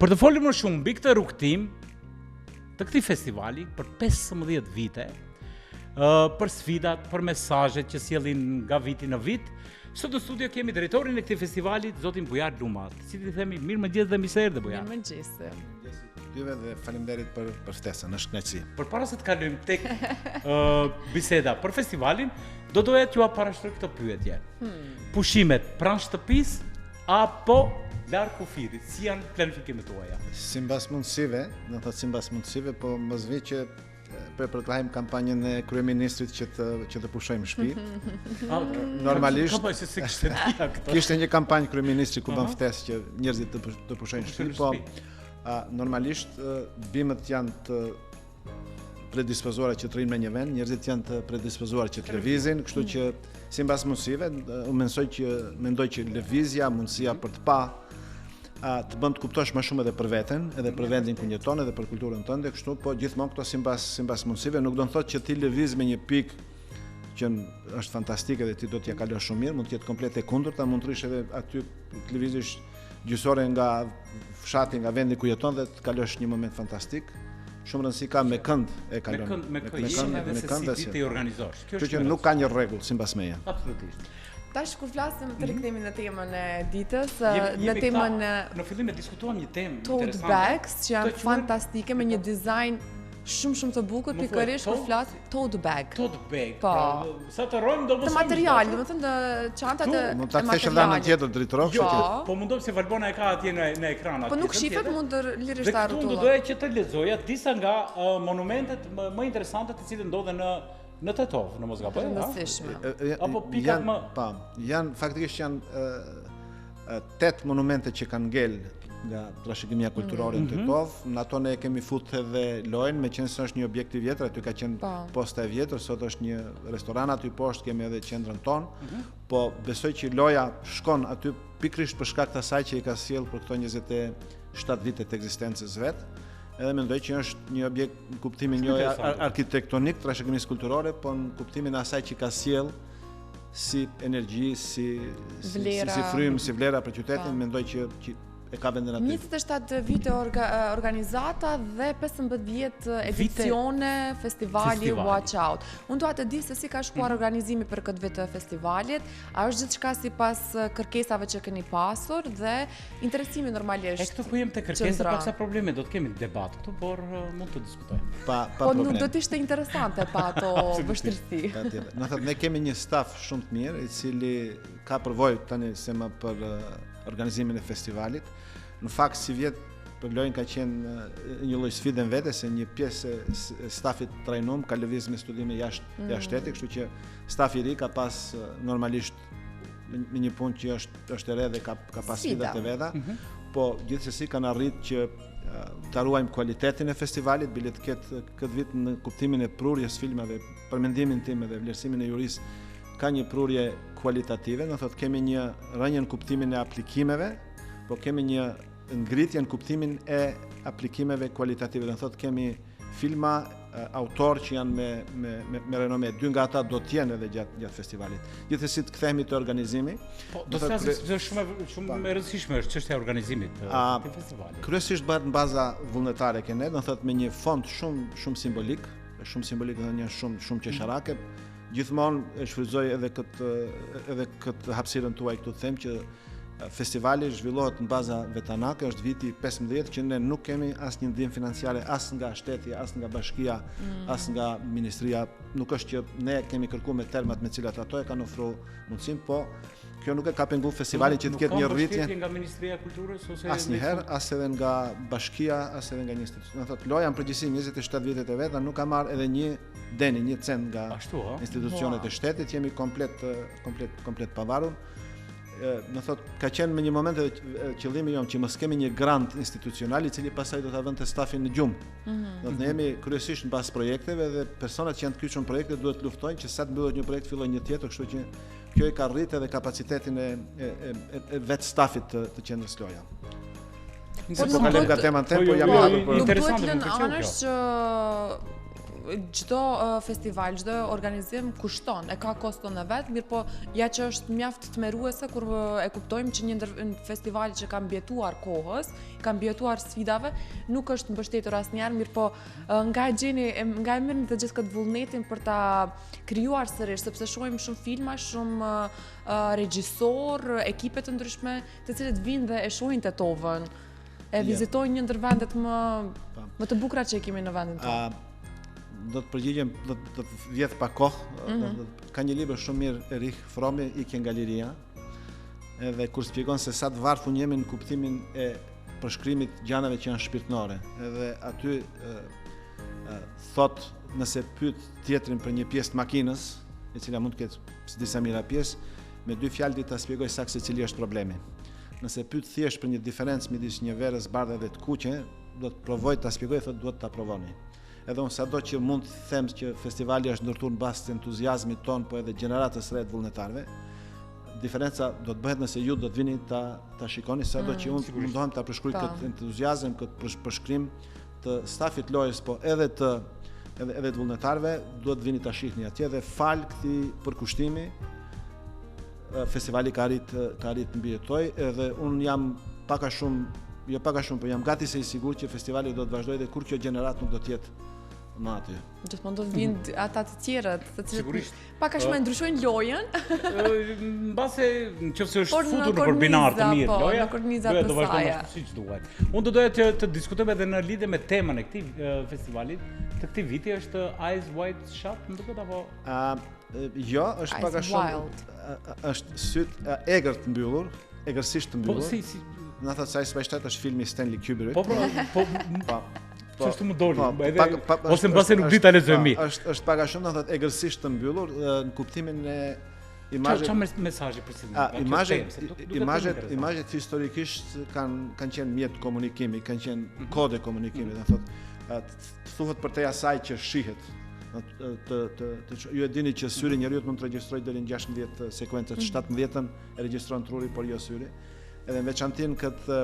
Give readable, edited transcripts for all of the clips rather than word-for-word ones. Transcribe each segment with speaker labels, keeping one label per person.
Speaker 1: Për të folur më shumë mbi këtë rrugtim të këtij festivali për 15 vite, për sfidat, për mesazhet që sjellin nga viti në vit, sot në studio kemi drejtorin e këtij festivali, zotin Bujar Luma, i cili themi mirëmëngjes dhe mirë se erdhe Bujar.
Speaker 2: Mirëmëngjes. Juve dhe faleminderit për ftesën, është kënaqësi.
Speaker 1: Përpara se të kalojmë tek biseda për festivalin, do doja t'ju parashtroj këtë pyetje. Pushimet pranë shtëpisë apo larg kufirit, si janë planifikimet tuaja?
Speaker 2: Simbas mundësive, do të thotë simbas mundësive, po mos vi që përkrahim kampanjën e kryeministrit që të pushojmë shtëpi. Normalisht kishte një kampanjë kryeministri ku bën ftesë që njerëzit të pushojnë shtëpi, po normalisht bimët janë të predispozuara që të rrinë me një vend, njerëzit janë të predispozuar që të lëvizin, kështu që simbas mundësive, mendoj që lëvizja, mundësia për të pa, të bën të kuptosh më shumë edhe për veten, edhe për vendin ku jeton, edhe për kulturën tënde, kështu, po gjithmonë këto simbas mundësive, nuk do të thotë që ti lëviz me një pikë që është fantastike dhe ti do t'ja kalosh shumë mirë, mund të jetë komplet e kundërta, mund të rish edhe aty të lëvizësh gjysore nga fshati, nga vendi ku jeton dhe të kalosh një moment fantastik. Shumë rëndësi ka me kënd e kalon.
Speaker 1: Me kënd dhe si ti organizosh.
Speaker 2: Kështu që nuk ka një rregull sipas meje.
Speaker 1: Absolutisht.
Speaker 3: Tash kur flasim të rikthehemi në temën e ditës, në temën
Speaker 1: në fillim e diskutuam një temë
Speaker 3: tote bags që janë fantastike me një dizajn shumë të bukur, pikërisht kur flas tote bag.
Speaker 1: Tote bag.
Speaker 3: Po.
Speaker 1: Sa të rrojmë do
Speaker 3: të material, domethënë të çantat e
Speaker 2: mund ta kthesh edhe në tjetër dritorok,
Speaker 1: kështu që. Po mundom se Valbona e ka atje në ekran aty.
Speaker 3: Po nuk shifet, mund të lirisht ta rrotullosh.
Speaker 1: Do doja që të lexoja disa nga monumentet më interesante të cilët ndodhen në Tetov, në mos gaboj, apo pikat më...
Speaker 2: Faktikisht janë 8 monumente që kanë ngel nga trashëgimia kulturore në Tetov, në ato ne kemi fut edhe lojën, me qenë se është një objekt i vjetër, aty ka qenë posta e vjetër, sot është një restoran aty poshtë, kemi edhe qendrën tonë, po besoj që loja shkon aty pikrisht për shkak të asaj që i ka sjell për këto 27 vite të ekzistencës vet. Edhe mendoj që është një objekt në kuptimin jo arkitektonik, trashëgimisë kulturore, po në kuptimin asaj që ka sjell si energji, si frym, si vlera për qytetin, mendoj që e ka vendin aty.
Speaker 3: 27 vite organizata dhe 15 vjet edicione festivali Watch Out. Unë dua të di se si ka shkuar organizimi për këtë vit të festivalit, a është gjithçka sipas kërkesave që keni pasur dhe interesimi normalisht.
Speaker 1: Këtu ku jem te kërkesa, paksa probleme, do të kemi debat këtu, por mund të diskutojmë.
Speaker 2: Po
Speaker 3: nuk do të ishte interesante pa ato vështirësi.
Speaker 2: Patjetër. Do thotë ne kemi një staf shumë të mirë, i cili ka përvojë tani se më për organizimin e festivalit. Në fakt, si vjet për lojën ka qenë një lloj sfide në vete, se një pjesë e stafit trajnuar ka lëviz me studime jashtë shtetit, kështu që stafi i ri ka pas normalisht me një punë që është e re dhe ka pas sfidat e veta, po gjithsesi kanë arritë që ta ruajmë kualitetin e festivalit, bile të ketë këtë vit në kuptimin e prurjes filmave, për mendimin tim dhe vlerësimin e jurisë, ka një prurje kualitative, do thotë kemi një rënje në kuptimin e aplikimeve, po kemi një ngritje në kuptimin e aplikimeve kualitative, do thotë kemi filma autor që janë me renome, 2 nga ata do të jenë edhe gjatë festivalit. Gjithsesi të kthehemi te organizimi.
Speaker 1: Po, do të thashë shumë e rëndësishme është çështja e organizimit të festivalit.
Speaker 2: Kryesisht bëhet në baza vullnetare që ne, do thotë me një fond shumë simbolik, dhe një shumë qesharake. Gjithmonë e shfrytëzoj edhe këtë hapësirën tuaj këtu të them që festivali zhvillohet në baza vetanake, është viti 15 që ne nuk kemi asnjë ndihmë financiare as nga shteti, as nga bashkia, as nga ministria. Nuk është që ne kemi kërkuar me termat me cilat ato e kanë ofruar mundësim, po kjo nuk e ka penguar festivalin që të ketë një rritje.
Speaker 1: Nuk ka nga Ministria e Kulturës ose
Speaker 2: asnjëherë, as edhe nga bashkia, as edhe nga një institucion. Do thotë loja në përgjithësi 27 vitet e veta nuk ka marrë edhe një deni, një cent nga institucionet e shtetit, jemi komplet pavarur. Në thotë, ka qenë me një moment edhe qëllimi jonë që mos kemi një grant institucional i cili pasaj do ta vënte stafin në gjumë. Do të ne jemi kryesisht në bazë projekteve dhe personat që janë të kyçur në projekte duhet të luftojnë që sa të mbyllet një projekt fillojë një tjetër, kështu që kjo e ka rritë edhe kapacitetin e vetë stafit të qendrës Loja.
Speaker 3: Po
Speaker 2: kalojmë nga tema në tempo, jam i hapur për
Speaker 3: interesante. Nuk duhet lënë anësh që çdo festival, çdo organizim kushton, e ka koston e vet, mirë po ja që është mjaft tmerruese kur e kuptojmë që një festival që ka mbjetuar kohës, ka mbjetuar sfidave, nuk është mbështetur asnjëherë, mirë po nga e mirë të gjithë këtë vullnetin për ta krijuar sërish, sepse shohim shumë filma, shumë regjisor, ekipe të ndryshme, të cilët vinë dhe e shohin Tetovën, e vizitojnë një ndër vendet më të bukura që kemi në vendin tonë.
Speaker 2: Do të përgjigjem, do të vjedh pa kohë. Ka një libër shumë mirë Erich Fromme, Ikje nga liria, edhe kur shpjegon se sa të varfër jemi në kuptimin e përshkrimit gjanave që janë shpirtnore. Edhe aty thot, nëse pyet tjetrin për një pjesë të makinës, e cila mund të ketë si disa mijëra pjesë, me 2 fjalë ta shpjegoj saktë se cili është problemi. Nëse pyet thjesht për një diferencë midis një verës bardhe dhe të kuqe, do të provoj ta shpjegoj, thotë duhet ta provoni. Edhe unë sado që mund të them që festivali është ndërtuar mbas entuziazmit ton, po edhe gjeneratës së re të vullnetarëve. Diferenca do të bëhet nëse ju do të vini ta shikoni, sado që unë mundohem ta përshkruaj këtë entuziazëm, këtë përshkrim të stafit lojës, po edhe të vullnetarëve, duhet vini ta shihni atje dhe fal këtij përkushtimi. Festivali ka arrit të mbijetoj, edhe unë jam pak a shumë, po jam gati se i sigurt që festivali do të vazhdojë dhe kur kjo gjenerat nuk do të jetë më aty.
Speaker 3: Gjithmonë do të vinë ata të tjerët, të cilët pak a shumë ndryshojnë lojën.
Speaker 1: Mbase nëse është futur në binar të mirë loja, do vazhdojmë siç duhet. Unë do doja të diskutojmë edhe në lidhje me temën e këtij festivalit. Të këtij viti është Eyes Wide Shut, më duket apo?
Speaker 2: Jo, është pak a shumë, është syt egër të mbyllur, egërsisht të mbyllur. Na thotë se Eyes Wide Shut është filmi Stanley Kubrick.
Speaker 1: Po. Çfarë më doli? Ose mbase nuk di ta lexoj mi.
Speaker 2: Është pak a shumë, na thotë egërsisht të mbyllur në kuptimin e imazhet.
Speaker 1: Çfarë mesazhi përcjellim?
Speaker 2: Imazhet historikisht kanë qenë mjet komunikimi, kanë qenë kode komunikimi, na thotë. Thuhet për te asaj që shihet. Ju e dini që syri njeriut mund të regjistrojë deri në 16 sekuenca, 17-ën e regjistron truri, por jo syri. Edhe në veçantin këtë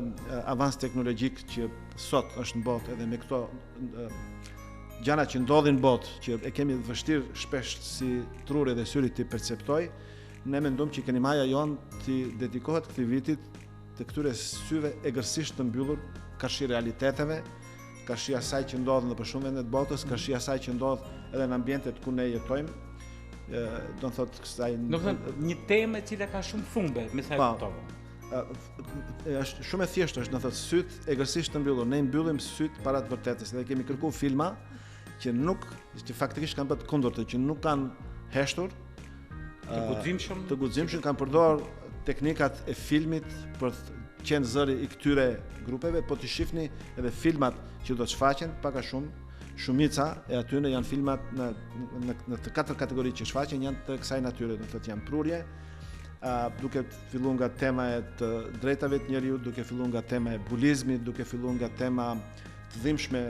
Speaker 2: avans teknologjik që sot është në botë, edhe me këto gjana që ndodhin në botë, që e kemi vështirë shpesh si truri dhe syri të perceptoj, ne mendojmë që kenimaja jonë të dedikohet këtij vitit të këtyre syve egërsisht të mbyllur, karshi realiteteve, karshi asaj që ndodh në shumë vende të botës, karshi asaj që ndodh edhe në ambientet ku ne jetojmë. Do të thotë kësaj
Speaker 1: një temë e cila ka shumë fumbe, me sa e kuptova.
Speaker 2: Është shumë e thjeshtë, është, do thotë syt egërsisht të mbyllur. Ne i mbyllim syt para të vërtetës, dhe kemi kërkuar filma që faktikisht kanë bërë të kundërtën, që nuk kanë heshtur, të guximshëm, kanë përdorur teknikat e filmit për të qenë zëri i këtyre grupeve, po të shihni edhe filmat që do të shfaqen, pak a shumë shumica e atyre janë filmat në të 4 kategori që shfaqen janë të kësaj natyre, do të thotë janë prurje, duke filluar nga tema e të drejtave të njeriut, duke filluar nga tema e bulizmit, duke filluar nga tema të dhimbshme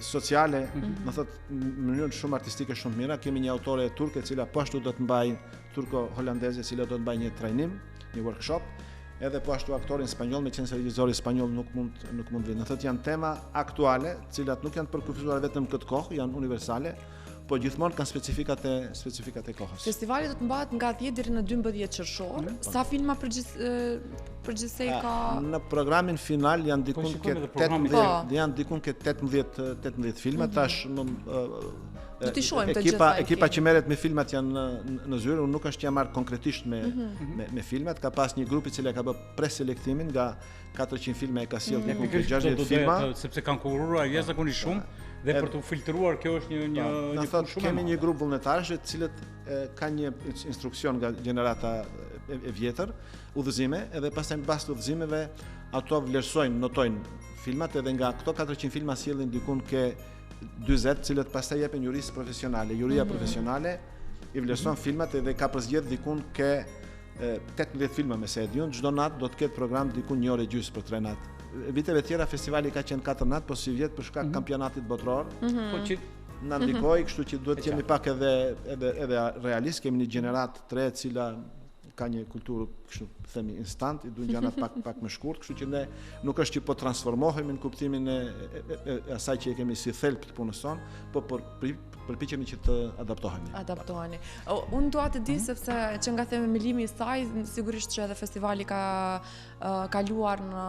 Speaker 2: sociale, do thotë në mënyrë shumë artistike shumë mira. Kemi një autore turke e cila po ashtu do të mbajë turko-holandeze, e cila do të mbajë një trajnim, një workshop, edhe po ashtu aktorin spanjoll, me qenë se regjizori spanjoll nuk mund vinë. Do thotë janë tema aktuale, të cilat nuk janë përkufizuar vetëm këtë kohë, janë universale, po gjithmonë kanë specifikat e kohës.
Speaker 3: Festivali do të mbahet nga 10 deri në 12 qershor. Sa filma përgjithsej ka?
Speaker 2: Në programin final janë dikun ke 18 filma, tash
Speaker 3: do t'i shohim të gjitha.
Speaker 2: Ekipa që merret me filmat janë në zyrë, unë nuk është që jam marrë konkretisht me filmat, ka pas një grup i cili ka bërë preselektimin nga 400 filma, e ka sjellë 60 filma,
Speaker 1: sepse kanë konkurruar jashtëzakonisht shumë. Dhe për të filtruar, kjo është një punë shumë.
Speaker 2: Kemi një grup vullnetarësh të cilët kanë një instruksion nga gjenerata e vjetër, udhëzime, edhe pastaj mbas të udhëzimeve ato vlerësojnë, notojnë filmat, edhe nga këto 400 filma sjellin dikun ke 40, të cilët pastaj jepen juristë profesionale. Juria profesionale i vlerëson filmat edhe ka përzgjedh dikun ke 18 filma me se e diun, çdo natë do të ketë program dikun 1 orë e gjysmë për 3 natë. Viteve tjera festivali ka qenë 4 natë, po si vjet për shkak kampionatit botror. Po që na ndikoi, kështu që duhet të jemi pak edhe realist, kemi një gjenerat të re e cila ka një kulturë, kështu themi, instant, I duhen gjëra pak më shkurt, kështu që ne nuk është që po transformohemi në kuptimin e asaj që e kemi si thelb të punës sonë, po përpiqemi që të adaptohemi.
Speaker 3: Adaptoheni. Unë dua të di sepse që nga themelimi I saj, sigurisht që edhe festivali ka kaluar në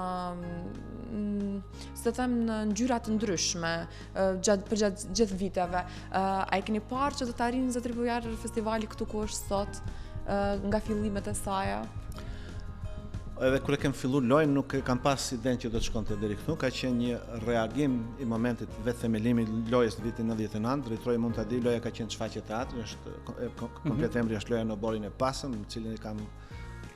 Speaker 3: ngjyra të ndryshme përgjatë gjithë viteve. A e keni parë që do të arrijë 20 vjeçar festivali këtu ku është sot nga fillimet e saj?
Speaker 2: Edhe kur e kem filluar lojën nuk e kam pas idenë që do të shkonte deri këtu, ka qenë një reagim I momentit vetë themelimi lojës në vitin 99, drejtori mund ta di, loja ka qenë shfaqje teatri, është komplet emri është loja në Oborin e Pasëm, në cilin kam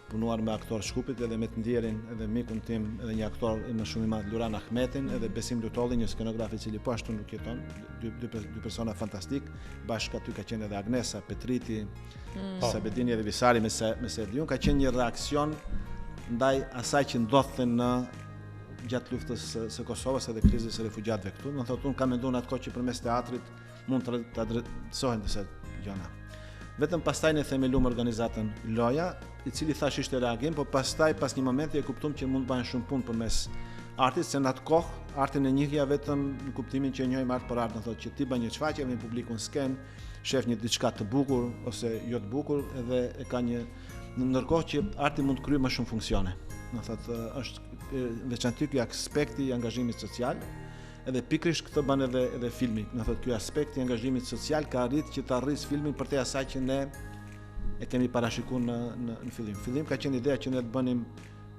Speaker 2: punuar me aktor Shkupit edhe me të ndjerin edhe mikun tim edhe një aktor më shumë I madh Luran Ahmetin edhe Besim Lutolli, një skenograf I cili po ashtu nuk jeton, dy persona fantastik, bashkë aty ka qenë edhe Agnesa Petriti, Sabedini edhe Visari me Serdiun, ka qenë një reakcion ndaj asaj që ndodhte gjatë luftës së Kosovës edhe krizës së refugjatëve këtu. Do thotë unë kam menduar atë kohë që përmes teatrit mund të adresohen disa gjëra. Vetëm pastaj ne themeluam organizatën Loja, I cili thash ishte reagim, po pastaj pas një momenti e kuptuam që mund të bëhen shumë punë përmes artit, se në atë kohë artin e njihja vetëm në kuptimin që e njohim art për art, do thotë që ti bën një çfarë, vjen publiku në sken, shef një diçka të bukur ose jo të bukur edhe e ka një ndërkohë që arti mund të kryejë më shumë funksione. Do thotë është veçantë ky aspekti I angazhimit social, edhe pikërisht këtë bën edhe filmi. Do thotë ky aspekt I angazhimit social ka arritur që të arrisë filmin përtej asaj që ne e kemi parashikuar në fillim. Fillim ka qenë ideja që ne të bënim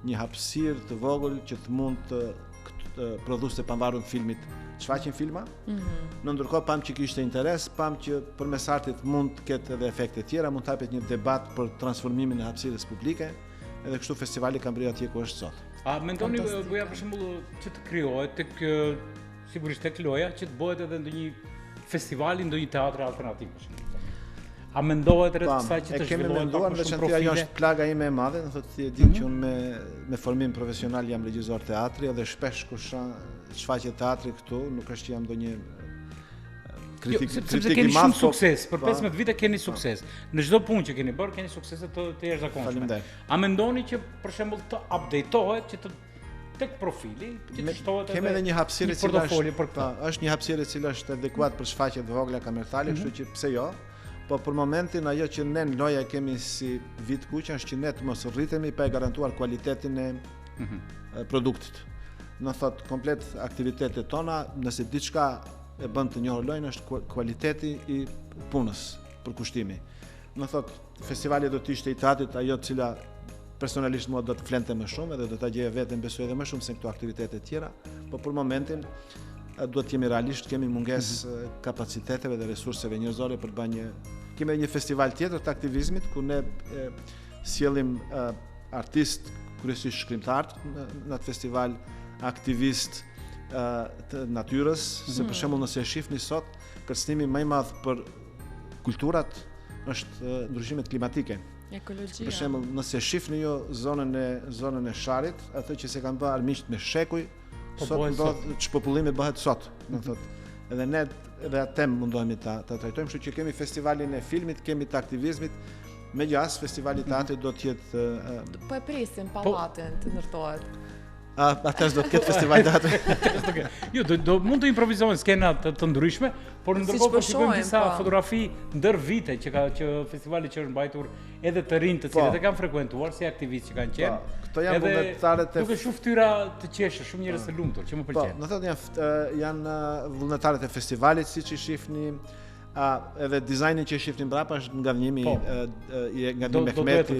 Speaker 2: një hapësirë të vogël që të mund të prodhueste pavarur filmit shfaqin filma. Në ndërkohë pam që kishte interes, pam që përmes artit mund të ketë edhe efekte tjera, mund të hapet një debat për transformimin e hapësirës publike, edhe kështu festivali ka mbërë atje ku është sot.
Speaker 1: A mendoni bëja për shembull që të krijohet sigurisht tek loja që të bëhet edhe ndonjë festivali, ndonjë teatr alternativ për shembull? A mendohet rreth kësaj që të zhvillohet?
Speaker 2: Kemi menduar, veçanërisht ajo është plaga ime e madhe, do thotë ti e di që unë me formim profesional jam regjisor teatri edhe shpesh kur shfaqet teatri këtu, nuk është që jam ndonjë kritik
Speaker 1: I madh, sukses, për 15 vite keni sukses. Në çdo punë që keni bërë keni suksese të jashtëzakonshme. A mendoni që për shembull të updatetohet që të tek profili, që të shtohet
Speaker 2: kemi edhe një hapësirë e cila është një hapësirë e cila është adekuat për shfaqje të vogla kamertale, kështu që pse jo? Po për momentin ajo që ne në loja kemi si vit kuq është që ne të mos rritemi pa e garantuar cilëtetin e produktit. Do thotë komplet aktivitetet tona, nëse diçka e bën të njohur lojën është cilëteti I punës për kushtimi. Do thotë festivali do të ishte I teatrit ajo e cila personalisht mua do të flente më shumë edhe do ta gjeje veten besoj edhe më shumë se këto aktivitete tjera, po për momentin duhet të jemi realisht, kemi mungesë kapaciteteve dhe resurseve njerëzore për bërë kemi një festival tjetër të aktivizmit ku ne sjellim artist, kryesisht shkrimtar në atë festival, aktivist të natyrës, se për shembull nëse e shihni sot, kërcënimi më I madh për kulturat është ndryshimet klimatike.
Speaker 3: Ekologjia.
Speaker 2: Për shembull, nëse e shihni ju zonën e Sharit, atë që se kanë bërë armiqt me shekuj, sot ndodh çpopullimi bëhet sot, do thotë. Edhe ne edhe atë mundohemi ta trajtojmë, kështu që kemi festivalin e filmit, kemi të aktivizmit, megjithëse festivali I teatrit do të jetë
Speaker 3: po e presim pallatin të ndërtohet.
Speaker 2: Atëherë do të ketë festival teatri.
Speaker 1: Jo, do mund të improvizojnë skena të ndryshme, por ndërkohë po shikojmë disa fotografi ndër vite që festivali që është mbajtur edhe të rinj të cilët e kanë frekuentuar si aktivistë që kanë qenë.
Speaker 2: Këto janë vullnetarët
Speaker 1: duke shumë fytyra të qeshë, shumë njerëz të lumtur që më pëlqejnë.
Speaker 2: Po, do thotë janë vullnetarët e festivalit siç I shihni, edhe dizajnin që shifnin mbrapa është ngavnjimi I Mehmeti,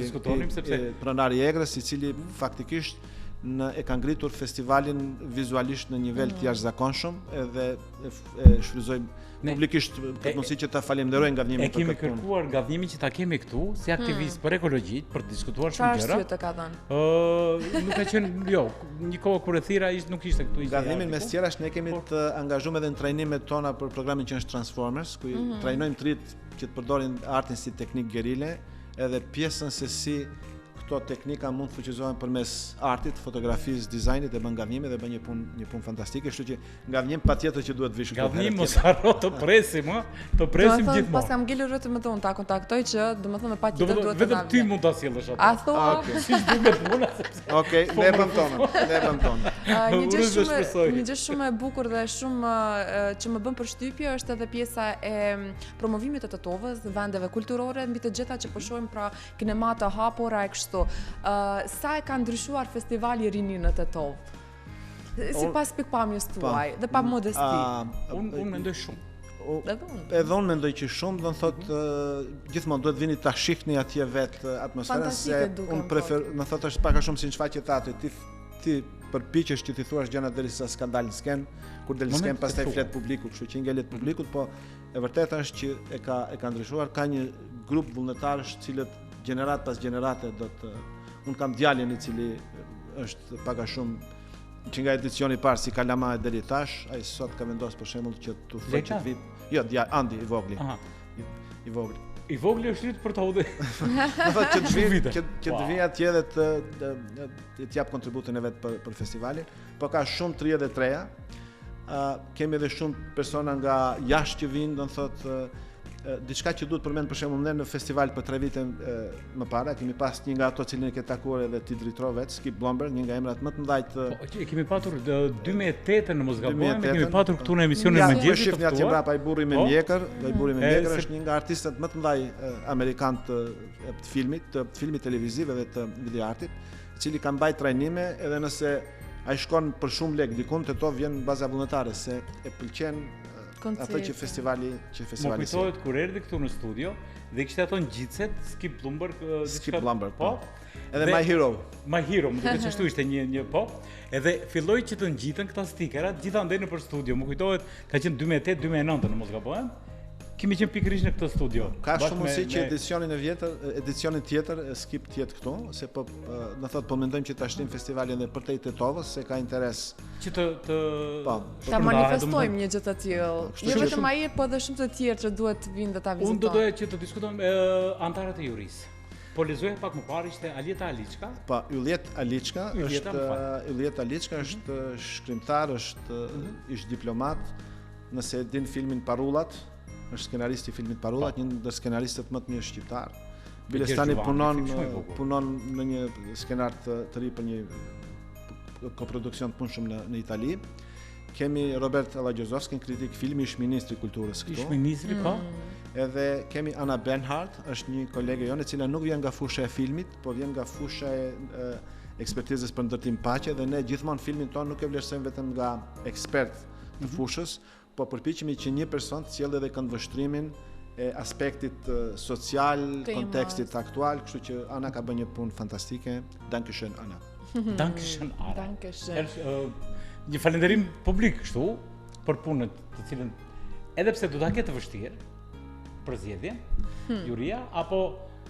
Speaker 2: pronari I Egrës, I cili faktikisht e ka ngritur festivalin vizualisht në nivel të jashtëzakonshëm edhe e shfryzoj publikisht këtë mundësi që ta falenderoj ngavnjimin
Speaker 1: për këtë punë. E kemi kërkuar ngavnjimin që ta kemi këtu si aktivist për ekologjit, për të diskutuar shumë gjëra.
Speaker 3: Çfarë të ka dhënë?
Speaker 1: Nuk ka qenë, jo, një kohë kur e thira nuk ishte këtu.
Speaker 2: Ngavnjimin mes tjerash ne kemi të angazhuar edhe në trajnimet tona për programin që është Transformers, ku trajnojmë trit që të përdorin artin si teknik gerile, edhe pjesën se si këto teknika mund të fuqizohen përmes artit, fotografisë, dizajnit dhe bën gavnime dhe bën një punë fantastike, kështu që gavnim patjetër që duhet vish këtu.
Speaker 1: Gavnim mos harro të presim, të presim gjithmonë.
Speaker 3: Pas kam ngelur vetëm me ta kontaktoj që domethënë patjetër duhet të
Speaker 1: vetëm ty mund ta sjellësh atë.
Speaker 3: A thua?
Speaker 1: Siç duket puna sepse.
Speaker 2: Okej, ne bëm tonë.
Speaker 3: Një gjë shumë e bukur dhe shumë që më bën përshtypje është edhe pjesa e promovimit të Tetovës, vendeve kulturore, mbi të gjitha që po shohim pra kinema të hapura e kështu. Sa e ka ndryshuar festivali Rini në Tetovë? Sipas pikpamjes tuaj dhe pa modesti.
Speaker 1: Unë mendoj shumë.
Speaker 2: Edhe unë mendoj që shumë, do të thotë gjithmonë duhet vini ta shihni atje vetë atmosferën, se unë preferoj, do thotë është pak a shumë si në shfaqje teatri, ti përpiqesh që ti thuash gjëra derisa s'ka dalë në skenë, kur del në skenë pastaj flet publiku, kështu që ngelet publikut, po e vërteta është që e ka ndryshuar, ka një grup vullnetarësh të cilët gjenerat pas gjenerate unë kam djalin i cili është pak a shumë që nga edicioni parë si kalama e deri tash, ai sot ka vendosur për shembull që të thotë që vit. Jo, Andi i vogli. I vogli.
Speaker 1: I vogli është rrit për të udhë.
Speaker 2: Do thotë që të vi atje dhe të jap kontributin e vet për festivalin, po ka shumë 33-a. Kemi edhe shumë persona nga jashtë që vinë, do të thotë diçka që duhet përmend për shembull ne në festival për 3 vite më para kemi pas një nga ato cilin e ke takuar edhe ti drejtor vet, Skip Blomberg, një nga emrat më të mëdhtë.
Speaker 1: Po kemi patur 2008 në mos gabojmë, kemi patur këtu në emisionin mëngjesit.
Speaker 2: Shifni atje mbrapa ai burri me mjekër, ai burri me mjekër është një nga artistët më të mëdhtë amerikan të filmit televiziv dhe të videoartit, i cili ka mbajtur trajnime edhe nëse ai shkon për shumë lek dikun te to vjen baza vullnetare se e pëlqen ato që festivali
Speaker 1: Më kujtohet kur erdhi këtu në studio dhe kishte ato ngjitset Skip Blomberg, po.
Speaker 2: Edhe My Hero,
Speaker 1: më duket se ashtu ishte një po. Edhe filloi që të ngjiten këta stikerat gjithandej nëpër studio. Më kujtohet ka qenë 2008-2009 në mos gabojmë. Kemi qenë pikërisht në këtë studio.
Speaker 2: Ka shumë mundësi që edicionin tjetër Skip të jetë këtu, se po do thotë po mendojmë që ta shtim festivalin edhe për te Tetovës, se ka interes
Speaker 1: që ta
Speaker 3: manifestojmë një gjë të tillë. Jo vetëm ai, po edhe shumë të tjerë që duhet të vinë dhe ta vizitojnë.
Speaker 1: Unë do doja që të diskutojmë antarët e jurisë. Po lezoja pak më parë ishte Alieta Aliçka.
Speaker 2: Po, Ylliet Aliçka është shkrimtar, është ish diplomat, nëse din filmin Parullat, është skenarist i filmit Parullat, një ndër skenaristët më të mirë shqiptar. Bilestani punon në një skenar të ri për një koproduksion të punshëm në Itali. Kemi Robert Allagjozovski, kritik filmi, ish ministri i kulturës këtu.
Speaker 1: Ish ministri, po.
Speaker 2: Edhe kemi Ana Bernhardt, është një kolege jonë e cila nuk vjen nga fusha e filmit, po vjen nga fusha e ekspertizës për ndërtim paqe, dhe ne gjithmonë filmin tonë nuk e vlerësojmë vetëm nga ekspert të fushës, po përpiqemi që një person të sjellë edhe këndvështrimin e aspektit social, kontekstit aktual, kështu që Ana ka bërë një punë fantastike. Dankeschön Ana.
Speaker 1: Dankeschön Ana. Një falënderim publik kështu për punën të cilën edhe pse do ta ketë vështirë për zgjedhjen, juria apo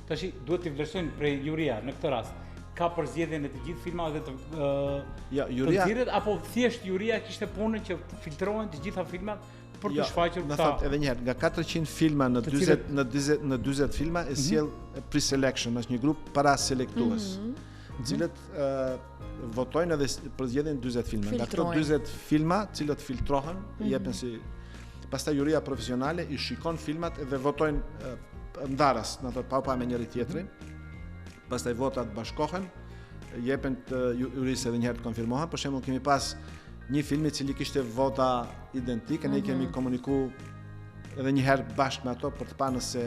Speaker 1: tash duhet të vlerësojnë prej juria në këtë rast ka për zgjedhjen e të gjithë filmave të
Speaker 2: juria
Speaker 1: apo thjesht juria kishte punën që filtrohen të gjitha filmat për të shfaqur
Speaker 2: këta. Edhe një herë, nga 400 filma në 40 filma e sjell pre-selection, është një grup para selektues, në cilët votojnë edhe për zgjedhjen 40 filma. Nga këto 40 filma, të cilët filtrohen, jepen si pastaj juria profesionale i shikon filmat dhe votojnë ndarës, do të thotë pa me njëri tjetrin. Pastaj votat bashkohen, jepen të jurisë edhe një herë të konfirmohen. Për shembull, kemi pas një film i cili kishte vota identike, ne kemi komunikuar edhe një herë bashkë me ato për të parë nëse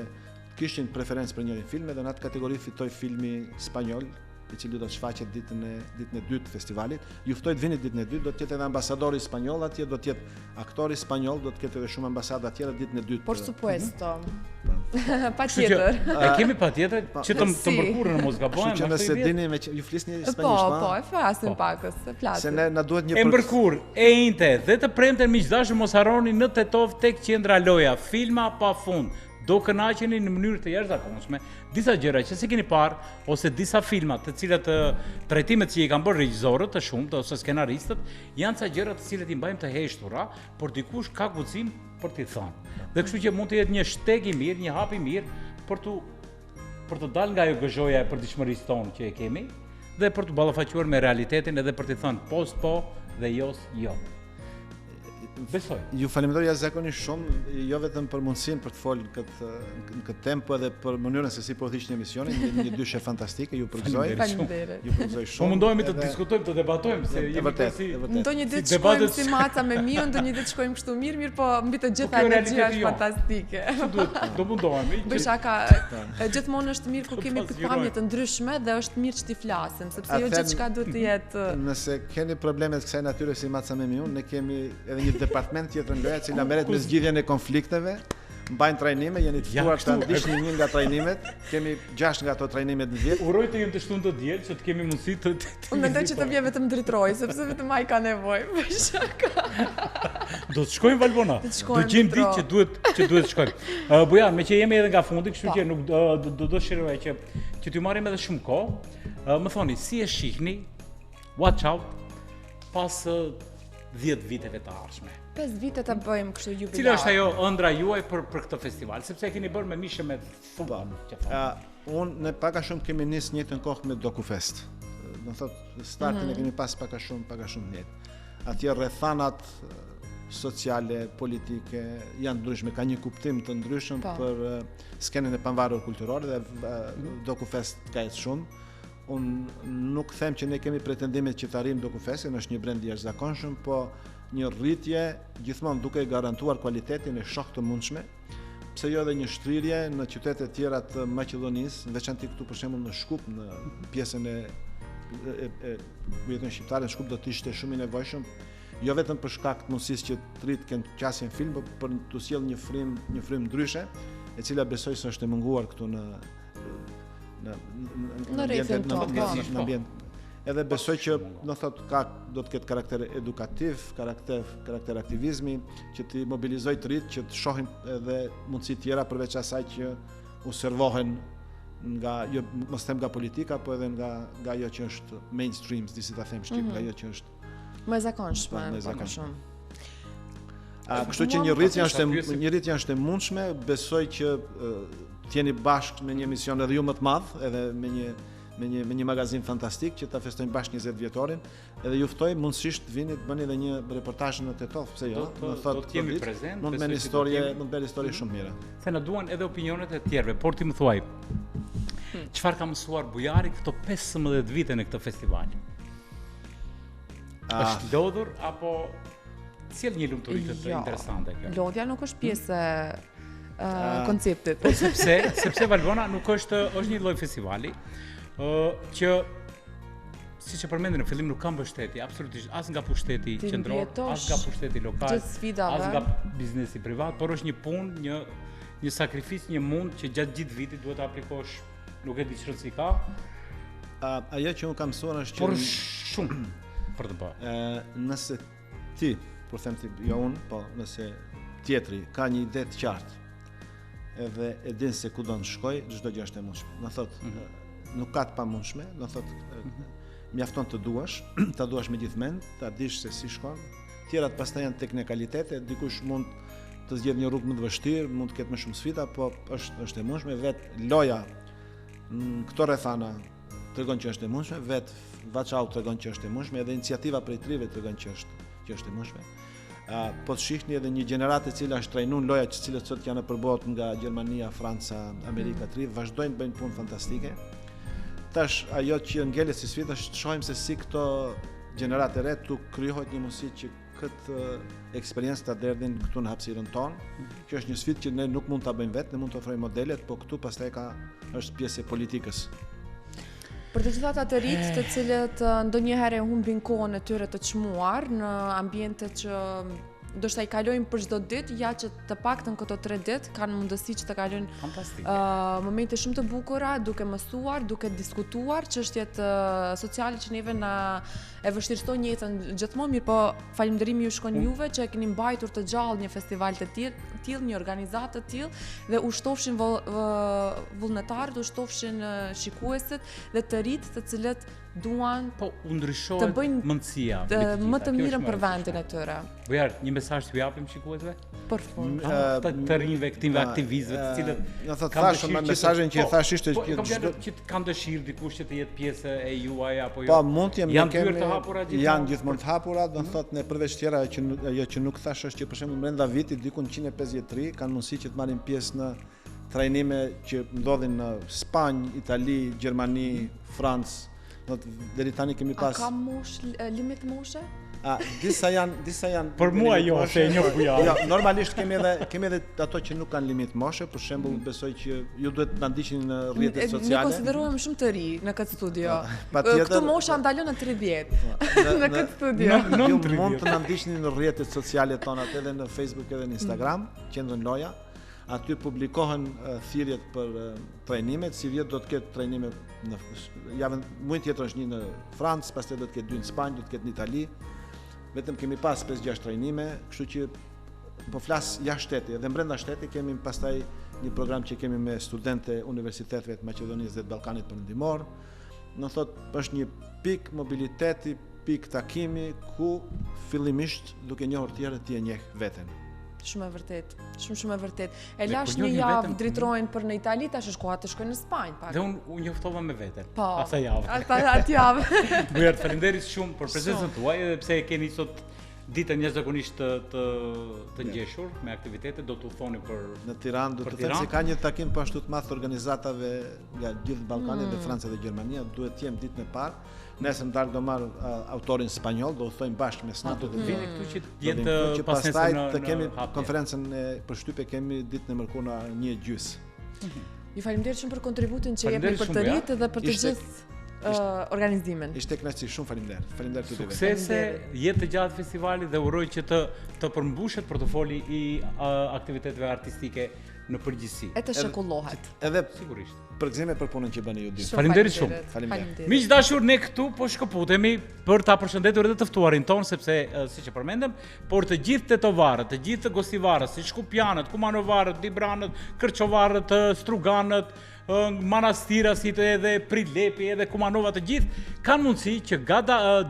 Speaker 2: kishin preferencë për njërin film, dhe në atë kategori fitoi filmi spanjoll, i cili do të shfaqet ditën e dytë të festivalit. Ju ftoj të vini ditën e dytë, do të jetë edhe ambasadori spanjoll atje, do të jetë aktori spanjoll, do të ketë edhe shumë ambasada tjera ditën e dytë.
Speaker 3: Por supuesto. Patjetër.
Speaker 1: E kemi patjetër që të mërkurën në mos gabojmë.
Speaker 2: Që nëse dini me ju flisni spanjisht.
Speaker 3: Po, e flasim pak, se flasim.
Speaker 2: Se na duhet një
Speaker 1: e mërkur, e inte, dhe të premten miqdashur mos harroni në Tetov tek qendra Loja, filma pafund. Do kënaqeni në mënyrë të jashtëzakonshme. Disa gjëra që si keni parë ose disa filma të cilat trajtimet që i kanë bërë regjisorët të shumtë ose skenaristët janë ca gjëra të cilat i mbajmë të heshtura, por dikush ka guxim për t'i thënë. Dhe kështu që mund të jetë një shteg i mirë, një hap i mirë për tu për të dalë nga ajo gëzhoja e përditshmërisë tonë që e kemi dhe për të ballafaquar me realitetin edhe për të thënë po dhe jo. Besoj.
Speaker 2: Ju falenderoj jashtëzakonisht shumë, jo vetëm për mundësinë për të folur këtë temë, por edhe për mënyrën se si përhoqni emisionin, një dyshë fantastike, ju përgëzoj.
Speaker 3: Faleminderit.
Speaker 2: Ju përgëzoj shumë.
Speaker 1: Po mundohemi të diskutojmë, të debatojmë se
Speaker 2: jemi
Speaker 1: përsi.
Speaker 3: Ndonjë ditë shkojmë si maca me miu, ndonjë ditë shkojmë kështu mirë, po mbi të gjitha energjia është fantastike.
Speaker 1: Do mundohemi.
Speaker 3: Bëshaka, gjithmonë është mirë kur kemi pikpamje të ndryshme dhe është mirë që ti flasim, sepse jo gjithçka duhet të jetë.
Speaker 2: Nëse keni probleme të kësaj natyre si maca me miu, ne kemi edhe një departament tjetër në loja, cila merret me zgjidhjen e konflikteve, mbajnë trajnime, jeni të ftuar të ndiqni një nga trajnimet, kemi 6 nga ato trajnimet në vit.
Speaker 1: Uroj të jem të shtunë të diel që të kemi mundësi të
Speaker 3: Unë mendoj që të vje vetëm dritroj, sepse vetëm ai ka nevojë.
Speaker 1: Do të shkojmë Valbona. Do gjejmë ditë që duhet të shkojmë. Bujan, me që jemi edhe nga fundi, kështu që nuk do dëshiroj që t'ju marrim edhe shumë kohë. Më thoni, si e shihni Watch Out pas 10 viteve të ardhshme?
Speaker 3: 5 vite të bëjmë kështu jubilar.
Speaker 1: Cila është ajo ëndra juaj për këtë festival? Sepse e keni bërë me mishe me futboll.
Speaker 2: Unë paka shumë kemi nisë njëjtën kohë me DokuFest. Do thotë startin e kemi pas paka shumë njëjtë. Atje rrethanat sociale, politike janë ndryshme, ka një kuptim të ndryshëm për skenën e pavarur kulturore dhe DokuFest ka jetë shumë. Unë nuk them që ne kemi pretendimet që të arrijmë DokuFestin, është një brend i jashtëzakonshëm, po një rritje gjithmonë duke garantuar kualitetin e shokë të mundshme, pse jo edhe një shtrirje në qytete tjera të Maqedonisë, veçanti këtu për shembull në Shkup, në pjesën e jetën shqiptare, në Shkup do të ishte shumë i nevojshëm, jo vetëm për shkak të mundësisë që të rritë kënd qasjen film, por për të sjellë një frymë ndryshe, e cila besoj se është e munguar këtu në ambient. Edhe besoj që do të ketë karakter edukativ, karakter aktivizmi, që të mobilizoj të rritë, që të shohin edhe mundësi tjera përveç asaj që u servohen nga, jo mos them nga politika, po edhe nga ajo që është mainstream, si ta them shqip, nga ajo që është
Speaker 3: më e zakonshme, më shumë.
Speaker 2: Kështu që një rritje është e mundshme, besoj që t'jeni bashkë në një emision edhe ju më të madh, edhe me një magazin fantastik që ta festojmë bashkë 20 vjetorin, edhe ju ftoj mundësisht vini të bëni edhe një reportazh në Tetov, pse jo?
Speaker 1: Do të jemi prezent,
Speaker 2: mund të bëni histori shumë mira.
Speaker 1: Se na duan edhe opinionet e tjerëve, por ti më thuaj, çfarë ka mësuar Bujari këto 15 vite në këtë festival? Është lodhur apo sjell një lumturi të interesante kjo?
Speaker 3: Lodhja nuk është pjesë konceptit.
Speaker 1: Po sepse Valbona nuk është një lloj festivali që siç e përmendën në fillim nuk ka mbështetje absolutisht as nga pushteti qendror, as nga pushteti lokal, as nga biznesi privat, por është një punë, një sakrificë, një mund që gjatë gjithë vitit duhet të aplikosh, nuk e di çfarë si ka.
Speaker 2: Ajo që unë kam mësuar është që
Speaker 1: por shumë për të bërë.
Speaker 2: Nëse ti, por them ti, jo unë, po nëse tjetri ka një ide të qartë edhe e din se ku do të shkoj, çdo gjë është e mundshme. Do thotë nuk ka të pamundshme, do thotë mjafton të duash, ta duash me gjithë mend, ta dish se si shkon. Tjerat pastaj janë teknikalitete, dikush mund të zgjedhë një rrugë më të vështirë, mund të ketë më shumë sfida, po është e mundshme. Vetë loja këto rrethana tregon që është e mundshme, vetë Watch Out tregon që është e mundshme, edhe iniciativa prej trive tregon që është e mundshme. Po të shihni edhe një gjeneratë e cila është trajnuar loja që cilët sot janë përbot nga Gjermania, Franca, Amerika të ri, vazhdojnë bëjnë punë fantastike. Tash ajo që ngelet si sfidë është të shohim se si këto gjeneratë e re tu krijohet një mundësi që këtë eksperiencë ta derdhin këtu në hapësirën tonë. Kjo është një sfidë që ne nuk mund ta bëjmë vetë, ne mund të ofrojmë modelet, po këtu pastaj është pjesë e politikës.
Speaker 3: Për të gjithat atë rinj të cilët ndonjëherë humbin kohën e tyre të çmuar në ambiente që ndoshta i kalojnë për çdo ditë, ja që të paktën këto 3 ditë kanë mundësi që të kalojnë momente shumë të bukura, duke mësuar, duke diskutuar çështjet sociale që neve na e vështirësojnë jetën gjithmonë, mirë po faleminderimi ju shkon juve që e keni mbajtur të gjallë një festival të tillë, një organizatë të tillë dhe u shtofshin vullnetarët, u shtofshin shikuesit dhe të rinjt të cilët duan
Speaker 1: u ndryshohet mundësia
Speaker 3: më të mirën për vendin e tyre.
Speaker 1: Bujar, një mesazh t'ju japim shikuesve?
Speaker 3: Për fund.
Speaker 1: Të rinjve, këtyve aktivistëve, të cilët
Speaker 2: na thashë mesazhin që e thash ishte
Speaker 1: që kanë dëshirë dikush që të jetë pjesë e juaj apo jo.
Speaker 2: Po mund të
Speaker 1: janë dyert të hapura gjithmonë.
Speaker 2: Janë gjithmonë të hapura, do të thotë ne përveç tjera që nuk thash është që për shembull brenda vitit diku 153 kanë mundësi që të marrin pjesë në trajnime që ndodhin në Spanjë, Itali, Gjermani, Francë. Deri tani kemi pas.
Speaker 3: A ka limit moshe?
Speaker 2: Disa janë
Speaker 1: për mua jo, se e njoh bujar.
Speaker 2: Jo, normalisht kemi edhe ato që nuk kanë limit moshe, për shembull besoj që ju duhet ta ndiqni në rrjetet sociale.
Speaker 3: Ne konsiderohem shumë të ri në këtë studio. Këtu mosha ndalon në 30 në këtë studio.
Speaker 2: Ju mund të na ndiqni në rrjetet sociale tona, edhe në Facebook edhe në Instagram, Qendrën Loja. Aty publikohen thirrjet për trajnimet, si vjet do të ketë trajnime në javën muaj tjetër është një në Francë, pastaj do të ketë 2 në Spanjë, do të ketë në Itali. Vetëm kemi pas 5-6 trajnime, kështu që po flas jashtë shteti, edhe brenda shteti kemi pastaj një program që kemi me studentë universiteteve të Maqedonisë dhe të Ballkanit Perëndimor. Do thotë është një pik mobiliteti, pik takimi ku fillimisht duke njohur tjerë ti e njeh veten.
Speaker 3: Shumë e vërtet, shumë e vërtet. E lash një javë dritrojnë për në Itali, tash është koha të shkojnë në Spanjë pak.
Speaker 1: Dhe unë njoftova me veten.
Speaker 3: Po.
Speaker 1: Asa javë.
Speaker 3: Atë javë.
Speaker 1: Bujar, faleminderit shumë për prezencën tuaj, edhe pse keni sot ditën jashtëzakonisht të ngjeshur me aktivitete, do t'u thoni për
Speaker 2: në Tiranë, do të them se ka një takim po ashtu të madh të organizatave nga gjithë Ballkani dhe Franca dhe Gjermania, duhet të jem ditën e parë. Nesër ndarë do marr autorin spanjoll, do u thojmë bashkë me Snato
Speaker 1: të vini këtu që jetë pas nesër
Speaker 2: të kemi konferencën e përshtypje, kemi ditën e mërkurë në 1:30.
Speaker 3: Ju faleminderit shumë për kontributin që jepni për të rinjtë dhe për të gjithë organizimin.
Speaker 2: Ishte kënaqësi, shumë faleminderit. Faleminderit tuaj.
Speaker 1: Suksese, jetë të gjatë festivali dhe uroj që të përmbushet portofoli i aktiviteteve artistike në përgjithësi.
Speaker 3: E të shekullohet.
Speaker 2: Edhe
Speaker 1: sigurisht.
Speaker 2: Përgëzime për punën që bëni ju dy.
Speaker 1: Faleminderit shumë.
Speaker 2: Faleminderit.
Speaker 1: Miq dashur, ne këtu po shkëputemi për ta përshëndetur edhe të ftuarin ton, sepse siç e përmendëm, por të gjithë tetovarët, të gjithë gostivarët, si shkupianët, kumanovarët, dibranët, kërçovarët, struganët, manastirasit edhe prilepi edhe kumanova, të gjithë kanë mundësi që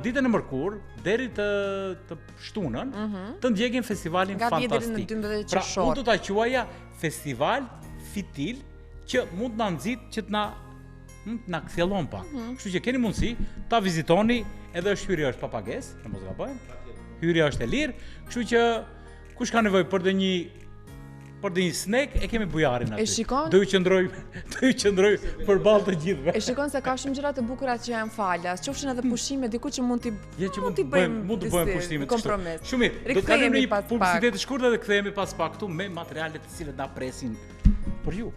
Speaker 1: ditën e mërkurë deri të shtunën të ndjekin festivalin fantastik. Pra, unë do ta quaja festival fitil që mund na nxit që të na kthjellon pak. Kështu që keni mundësi ta vizitoni, edhe hyrja është pa pagesë, ne mos gabojmë. Hyrja është e lirë, kështu që kush ka nevojë për një snack, e kemi bujarin aty. Do ju qëndroj përballë të gjithëve.
Speaker 3: E shikon se ka shumë gjëra të bukura që janë falas, qofshin edhe pushime diku që mund t'i bëjmë
Speaker 1: pushime
Speaker 3: kompromis.
Speaker 1: Shumë mirë. Do të kalojmë në një publicitet të shkurtër dhe kthehemi pas pak këtu me materialet të cilët na presin për ju.